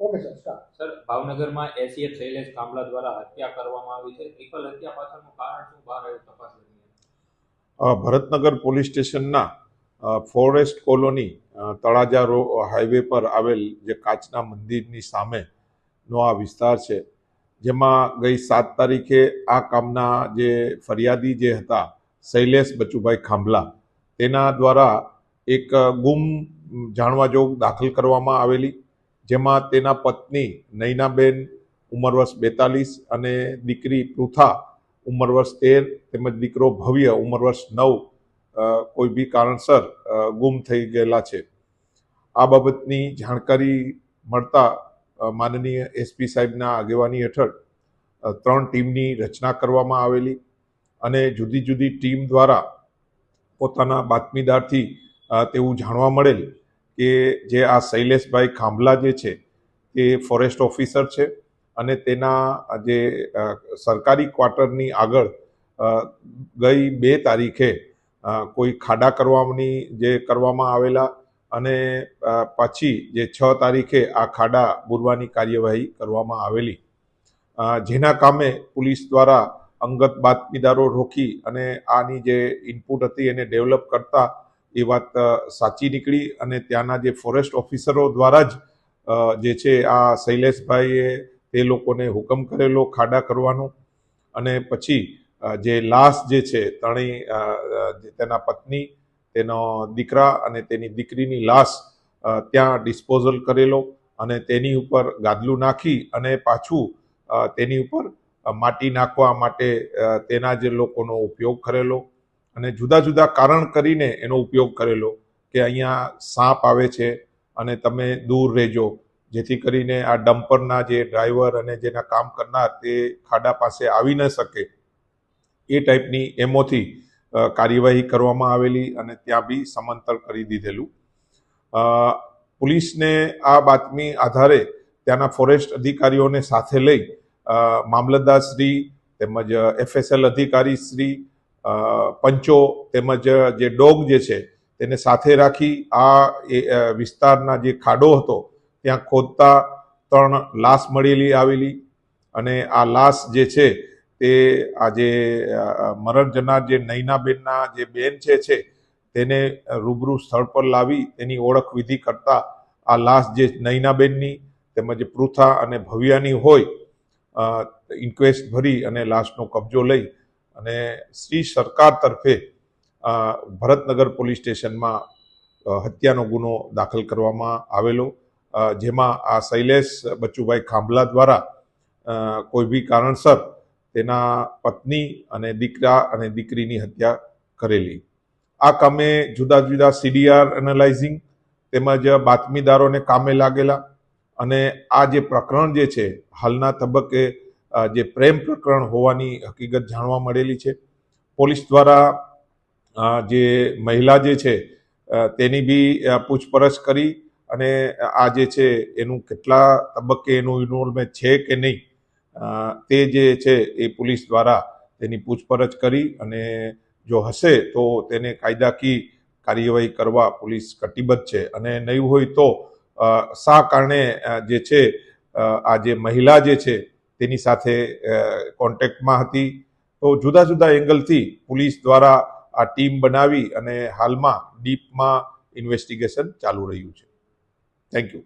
Sir, ભાવનગરમાં ACF Shailesh કાંબલા દ્વારા હત્યા કરવામાં આવી છે. ટ્રિપલ હત્યા પાછળનું કારણ શું બહાર આવ્યું તપાસ દરમિયાન? ભરતનગર પોલીસ સ્ટેશનના ફોરેસ્ટ કોલોની તળાજા હાઈવે પર આવેલ જે કાચના મંદિરની સામેનો આ વિસ્તાર છે, જેમાં ગઈ 7 તારીખે આ કામના જે ફરિયાદી જે હતા શૈલેષ બચુભાઈ ખાંભલા, તેના દ્વારા એક ગુમ જાણવા જોગ દાખલ કરવામાં આવેલી, જેમાં તેના પત્ની નૈનાબેન ઉંમર વર્ષ 42 અને દીકરી પૃથા ઉંમર વર્ષ 13 તેમજ દીકરો ભવ્ય ઉંમર વર્ષ 9 કોઈ બી કારણસર ગુમ થઈ ગયેલા છે. આ બાબતની જાણકારી મળતા માનનીય એસપી સાહેબના આગેવાની હેઠળ 3 ટીમની રચના કરવામાં આવેલી અને જુદી જુદી ટીમ દ્વારા પોતાના બાતમીદારથી તેવું જાણવા મળેલ કે જે આ શૈલેષભાઈ ખાંભલા જે છે તે ફોરેસ્ટ ઓફિસર છે અને તેના જે સરકારી ક્વાર્ટરની આગળ ગઈ 2 તારીખે કોઈ ખાડા કરવામાં આવેલા અને પછી જે 6 તારીખે આ ખાડા બુરવાની કાર્યવાહી કરવામાં આવેલી, જેના કામે પોલીસ દ્વારા અંગત બાતમીદારો રોકી અને આની જે ઇનપુટ હતી એને ડેવલપ કરતા એ વાત સાચી નીકળી અને ત્યાંના જે ફોરેસ્ટ ઓફિસરો દ્વારા જ જે છે આ શૈલેષભાઈએ તે લોકોને હુકમ કરેલો ખાડા કરવાનો અને પછી જે લાશ જે છે તેના પત્ની, તેનો દીકરા અને તેની દીકરીની લાશ ત્યાં ડિસ્પોઝલ કરેલો અને તેની ઉપર ગાદલું નાખી અને પાછું તેની ઉપર માટી નાખવા માટે તેના જે લોકોનો ઉપયોગ કરેલો અને જુદા જુદા કારણ કરીને એનો ઉપયોગ કરેલો કે અહીંયા સાપ આવે છે અને તમે દૂર રહેજો, જેથી કરીને આ ડમ્પરના જે ડ્રાઈવર અને જેના કામ કરનાર તે ખાડા પાસે આવી ન શકે, એ ટાઈપની એમોથી કાર્યવાહી કરવામાં આવેલી અને ત્યાં બી સમાંતર કરી દીધેલું. પોલીસને આ બાતમી આધારે ત્યાંના ફોરેસ્ટ અધિકારીઓને સાથે લઈ મામલતદાર શ્રી તેમજ એફએસએલ અધિકારી શ્રી, પંચો તેમજ જે ડોગ જે છે તેને સાથે રાખી આ વિસ્તારના જે ખાડો હતો ત્યાં ખોદતા 3 લાશ મળેલી આવેલી અને આ લાશ જે છે તે આજે મરણ જનાર જે નૈનાબેનના જે બેન છે તેને રૂબરૂ સ્થળ પર લાવી તેની ઓળખ વિધિ કરતા આ લાશ જે નૈનાબેનની તેમજ પૃથા અને ભવ્યાની હોય, ઇન્ક્વેસ્ટ ભરી અને લાશનો કબજો લઈ અને શ્રી સરકાર તરફે ભરતનગર પોલીસ સ્ટેશનમાં હત્યાનો ગુનો દાખલ કરવામાં આવેલો, જેમાં આ શૈલેષ બચુભાઈ ખાંભલા દ્વારા કોઈ બી કારણસર તેના પત્ની અને દીકરા અને દીકરીની હત્યા કરેલી. આ કામે જુદા જુદા સીડીઆર એનાલાઇઝિંગ તેમજ બાતમીદારોને કામે લાગેલા અને આ જે પ્રકરણ જે છે હાલના તબક્કે જે પ્રેમ પ્રકરણ હોવાની હકીકત જાણવા મળેલી છે. પોલીસ દ્વારા જે મહિલા જે છે તેની બી પૂછપરછ કરી અને આ જે છે એનું કેટલા તબક્કે એનું ઇન્વોલ્વમેન્ટ છે કે નહીં તે જે છે એ પોલીસ દ્વારા તેની પૂછપરછ કરી અને જો હશે તો તેને કાયદાકીય કાર્યવાહી કરવા પોલીસ કટિબદ્ધ છે અને નહીં હોય તો શા કારણે જે છે આ જે મહિલા જે છે તેની સાથે કોન્ટેક્ટમાં હતી, તો જુદા જુદા એંગલથી પોલીસ દ્વારા આ ટીમ બનાવી અને હાલમાં ડીપમાં ઇન્વેસ્ટિગેશન ચાલુ રહ્યું છે. Thank you.